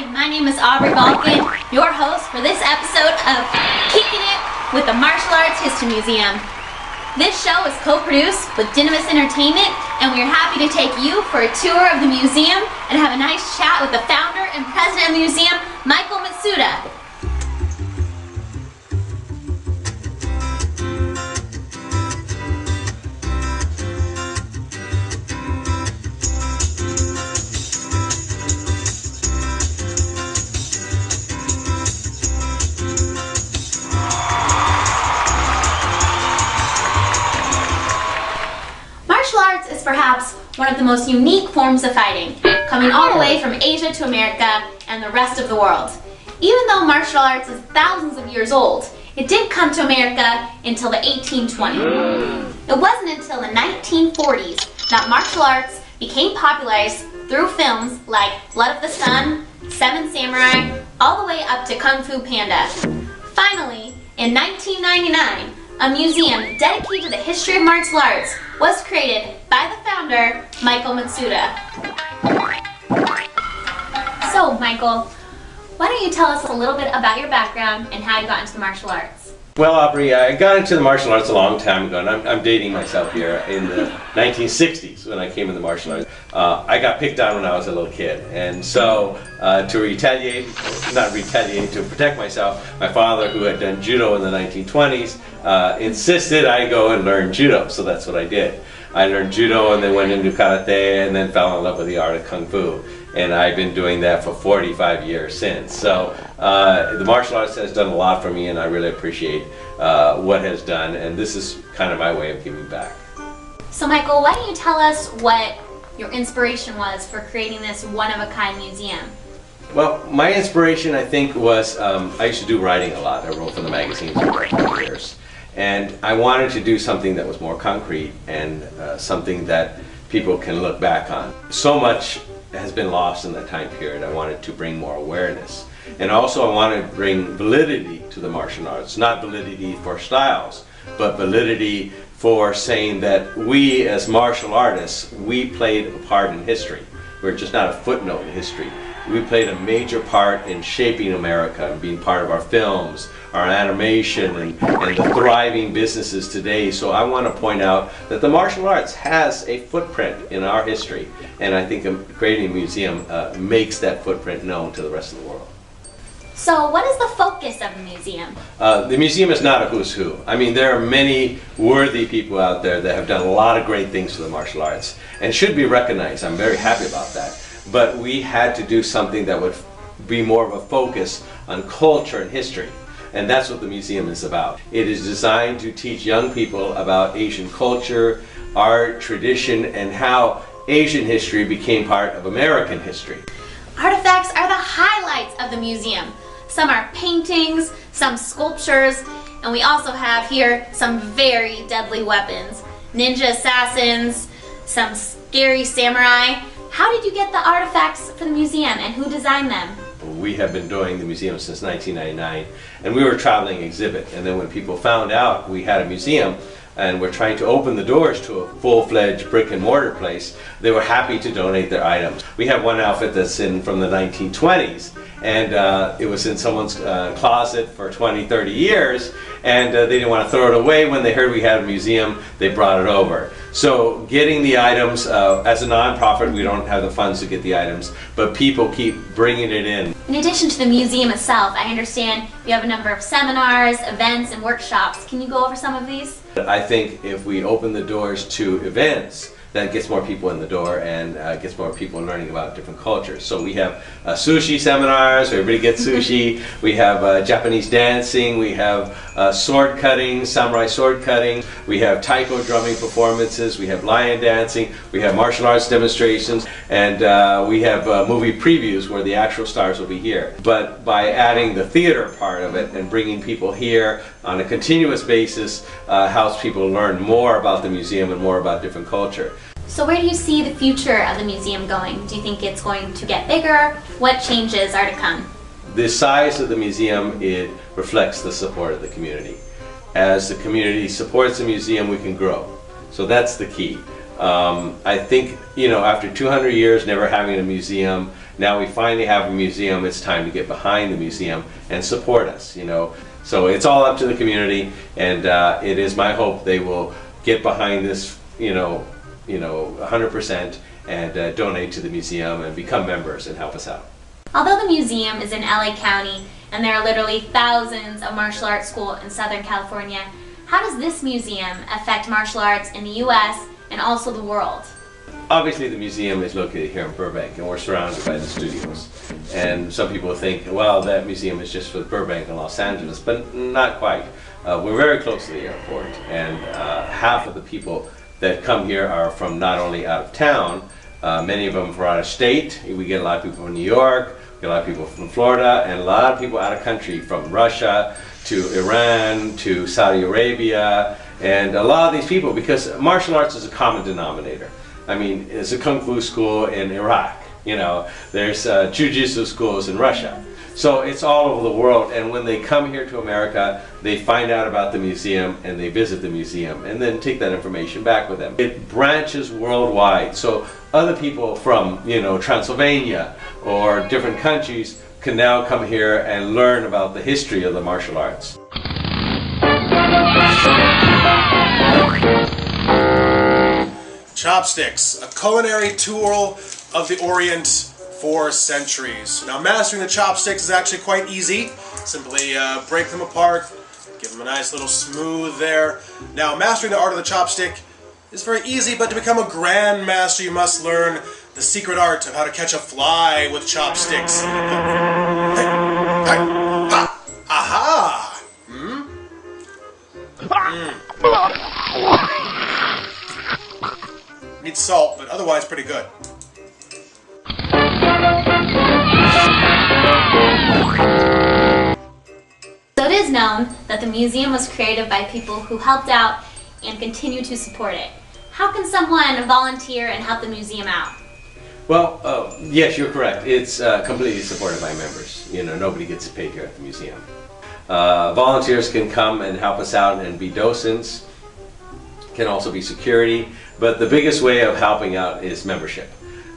my name is Andree Balkan, your host for this episode of Kicking It with the Martial Arts History Museum. This show is co-produced with Dynamis Entertainment, and we are happy to take you for a tour of the museum and have a nice chat with the founder and president of the museum, Michael Matsuda. Martial arts is perhaps one of the most unique forms of fighting, coming all the way from Asia to America and the rest of the world. Even though martial arts is thousands of years old, it didn't come to America until the 1820s. It wasn't until the 1940s that martial arts became popularized through films like Blood of the Sun, Seven Samurai, all the way up to Kung Fu Panda. Finally, in 1999, a museum dedicated to the history of martial arts was created by the founder, Michael Matsuda. So, Michael, why don't you tell us a little bit about your background and how you got into the martial arts? Well, Aubrey, I got into the martial arts a long time ago, and I'm dating myself here, in the 1960s when I came into martial arts. I got picked on when I was a little kid, and so to protect myself, my father, who had done judo in the 1920s, insisted I go and learn judo, so that's what I did. I learned judo and then went into karate and then fell in love with the art of kung fu. And I've been doing that for 45 years since. So the martial arts has done a lot for me, and I really appreciate what it has done, and this is kind of my way of giving back. So Michael, why don't you tell us what your inspiration was for creating this one-of-a-kind museum? Well, my inspiration, I think, was I used to do writing a lot. I wrote for the magazines for years. And I wanted to do something that was more concrete and something that people can look back on. So much has been lost in that time period. I wanted to bring more awareness. And also I wanted to bring validity to the martial arts. Not validity for styles, but validity for saying that we as martial artists, we played a part in history. We're just not a footnote in history. We played a major part in shaping America and being part of our films, our animation, and the thriving businesses today. So I want to point out that the martial arts has a footprint in our history, and I think creating a museum makes that footprint known to the rest of the world. So what is the focus of the museum? The museum is not a who's who. I mean, there are many worthy people out there that have done a lot of great things for the martial arts and should be recognized. I'm very happy about that. But we had to do something that would be more of a focus on culture and history. And that's what the museum is about. It is designed to teach young people about Asian culture, art, tradition, and how Asian history became part of American history. Artifacts are the highlights of the museum. Some are paintings, some sculptures, and we also have here some very deadly weapons. Ninja assassins, some scary samurai. How did you get the artifacts for the museum, and who designed them? We have been doing the museum since 1999, and we were a traveling exhibit. And then when people found out we had a museum and we're trying to open the doors to a full-fledged brick-and-mortar place, they were happy to donate their items. We have one outfit that's from the 1920s, and it was in someone's closet for 20, 30 years, and they didn't want to throw it away. When they heard we had a museum, they brought it over. So getting the items, as a non-profit, we don't have the funds to get the items, but people keep bringing it in. In addition to the museum itself, I understand you have a number of seminars, events, and workshops. Can you go over some of these? I think if we open the doors to events, that gets more people in the door and gets more people learning about different cultures. So we have sushi seminars where everybody gets sushi. We have Japanese dancing. We have sword cutting, samurai sword cutting. We have taiko drumming performances. We have lion dancing. We have martial arts demonstrations. And we have movie previews where the actual stars will be here. But by adding the theater part of it and bringing people here on a continuous basis helps people learn more about the museum and more about different culture. So where do you see the future of the museum going? Do you think it's going to get bigger? What changes are to come? The size of the museum, it reflects the support of the community. As the community supports the museum, we can grow. So that's the key. I think, after 200 years never having a museum, now we finally have a museum. It's time to get behind the museum and support us, So it's all up to the community, and it is my hope they will get behind this, 100% and donate to the museum and become members and help us out. Although the museum is in LA County and there are literally thousands of martial arts schools in Southern California, how does this museum affect martial arts in the US and also the world? Obviously the museum is located here in Burbank and we're surrounded by the studios. And some people think, well, that museum is just for Burbank and Los Angeles, but not quite. We're very close to the airport, and half of the people that come here are from not only out of town, many of them from out of state. We get a lot of people from New York, we get a lot of people from Florida, and a lot of people out of country, from Russia to Iran to Saudi Arabia, and a lot of these people, because martial arts is a common denominator. I mean, it's a kung fu school in Iraq, there's jiu-jitsu schools in Russia. So it's all over the world, and when they come here to America, they find out about the museum and they visit the museum and then take that information back with them. It branches worldwide, so other people from, Transylvania or different countries can now come here and learn about the history of the martial arts. Chopsticks, a culinary tool of the Orient for centuries. Now, mastering the chopsticks is actually quite easy. Simply break them apart, give them a nice little smooth there. Now, mastering the art of the chopstick is very easy, but to become a grandmaster, you must learn the secret art of how to catch a fly with chopsticks. Aha! Needs salt, but otherwise pretty good. So it is known that the museum was created by people who helped out and continue to support it. How can someone volunteer and help the museum out? Well, yes, you're correct. It's completely supported by members. Nobody gets paid here at the museum. Volunteers can come and help us out and be docents, can also be security, but the biggest way of helping out is membership.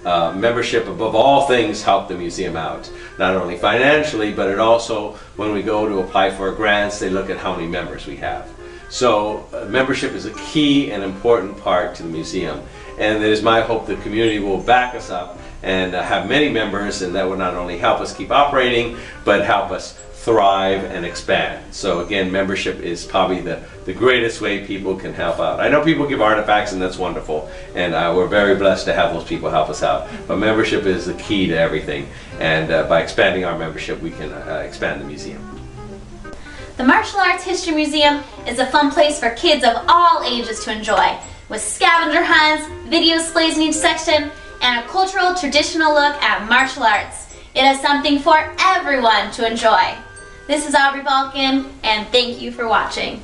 Membership, above all things, help the museum out. Not only financially, but it also, when we go to apply for grants, they look at how many members we have. So membership is a key and important part to the museum. And it is my hope the community will back us up and have many members, and that will not only help us keep operating, but help us thrive and expand. So again, membership is probably the greatest way people can help out. I know people give artifacts, and that's wonderful, and we're very blessed to have those people help us out. But membership is the key to everything, and by expanding our membership, we can expand the museum. The Martial Arts History Museum is a fun place for kids of all ages to enjoy, with scavenger hunts, video displays in each section, and a cultural, traditional look at martial arts. It has something for everyone to enjoy. This is Andree Balkan, and thank you for watching.